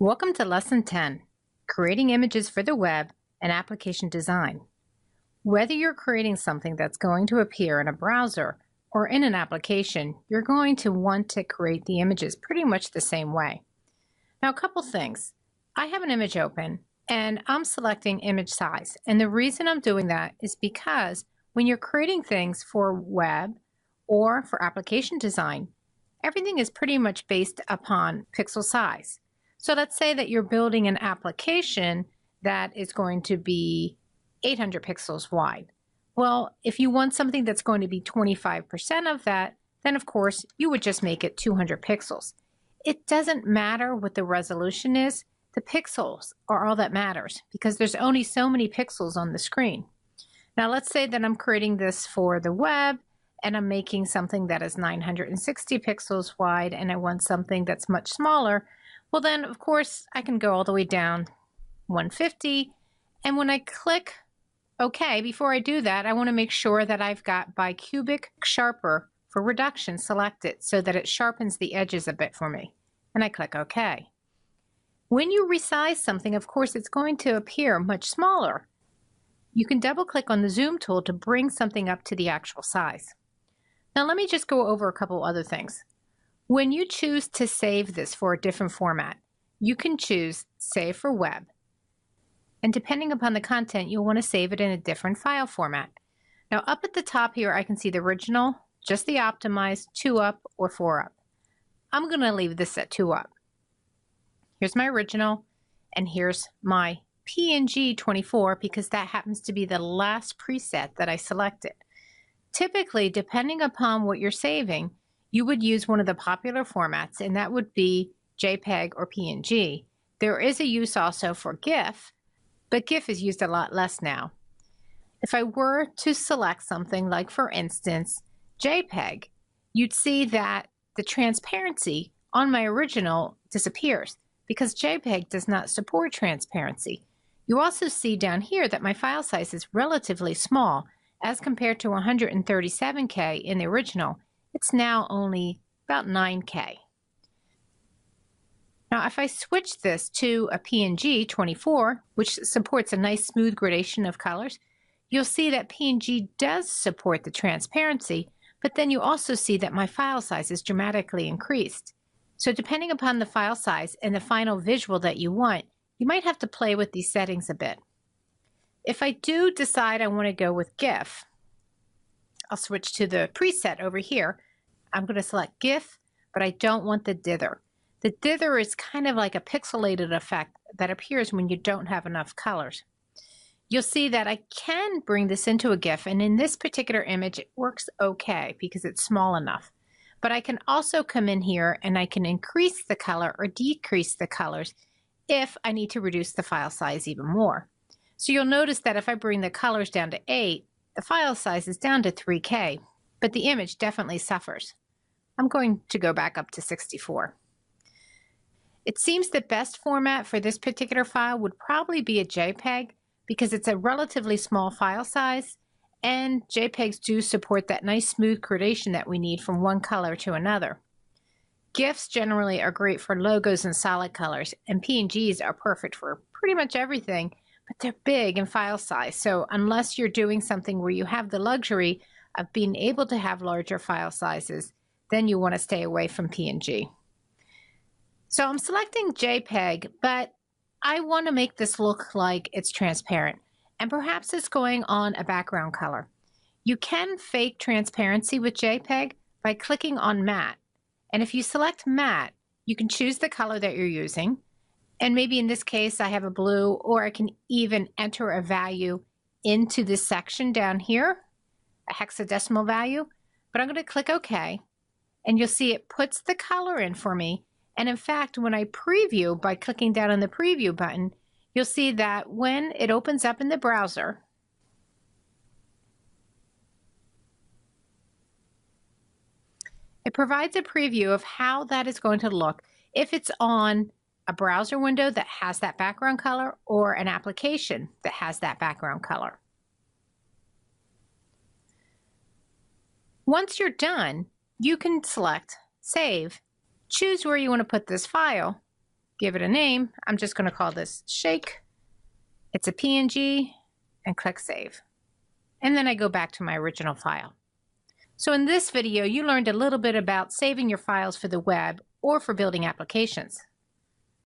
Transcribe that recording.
Welcome to Lesson 10, Creating Images for the Web and Application Design. Whether you're creating something that's going to appear in a browser or in an application, you're going to want to create the images pretty much the same way. Now, a couple things. I have an image open and I'm selecting image size. And the reason I'm doing that is because when you're creating things for web or for application design, everything is pretty much based upon pixel size. So let's say that you're building an application that is going to be 800 pixels wide. Well, if you want something that's going to be 25% of that, then of course you would just make it 200 pixels. It doesn't matter what the resolution is. The pixels are all that matters because there's only so many pixels on the screen. Now let's say that I'm creating this for the web and I'm making something that is 960 pixels wide and I want something that's much smaller. Well then, of course, I can go all the way down 150, and when I click OK, before I do that, I want to make sure that I've got bicubic sharper for reduction selected so that it sharpens the edges a bit for me, and I click OK. When you resize something, of course, it's going to appear much smaller. You can double-click on the Zoom tool to bring something up to the actual size. Now let me just go over a couple other things. When you choose to save this for a different format, you can choose Save for Web. And depending upon the content, you'll want to save it in a different file format. Now up at the top here, I can see the original, just the optimized, 2UP or 4UP. I'm going to leave this at 2UP. Here's my original, and here's my PNG 24 because that happens to be the last preset that I selected. Typically, depending upon what you're saving, you would use one of the popular formats, and that would be JPEG or PNG. There is a use also for GIF, but GIF is used a lot less now. If I were to select something like, for instance, JPEG, you'd see that the transparency on my original disappears because JPEG does not support transparency. You also see down here that my file size is relatively small as compared to 137K in the original. It's now only about 9K. Now, if I switch this to a PNG 24, which supports a nice smooth gradation of colors, you'll see that PNG does support the transparency, but then you also see that my file size is dramatically increased. So depending upon the file size and the final visual that you want, you might have to play with these settings a bit. If I do decide I want to go with GIF, I'll switch to the preset over here. I'm going to select GIF, but I don't want the dither. The dither is kind of like a pixelated effect that appears when you don't have enough colors. You'll see that I can bring this into a GIF, and in this particular image it works okay because it's small enough. But I can also come in here and I can increase the color or decrease the colors if I need to reduce the file size even more. So you'll notice that if I bring the colors down to 8, the file size is down to 3K, but the image definitely suffers. I'm going to go back up to 64. It seems the best format for this particular file would probably be a JPEG because it's a relatively small file size, and JPEGs do support that nice smooth gradation that we need from one color to another. GIFs generally are great for logos and solid colors, and PNGs are perfect for pretty much everything, but they're big in file size. So unless you're doing something where you have the luxury of being able to have larger file sizes, then you want to stay away from PNG. So I'm selecting JPEG, but I want to make this look like it's transparent, and perhaps it's going on a background color. You can fake transparency with JPEG by clicking on matte. And if you select matte, you can choose the color that you're using. And maybe in this case, I have a blue, or I can even enter a value into this section down here, a hexadecimal value. But I'm going to click OK, and you'll see it puts the color in for me. And in fact, when I preview by clicking down on the preview button, you'll see that when it opens up in the browser, it provides a preview of how that is going to look if it's on a browser window that has that background color or an application that has that background color. Once you're done, you can select Save, choose where you want to put this file, give it a name. I'm just going to call this Shake. It's a PNG, and click Save. And then I go back to my original file. So in this video, you learned a little bit about saving your files for the web or for building applications.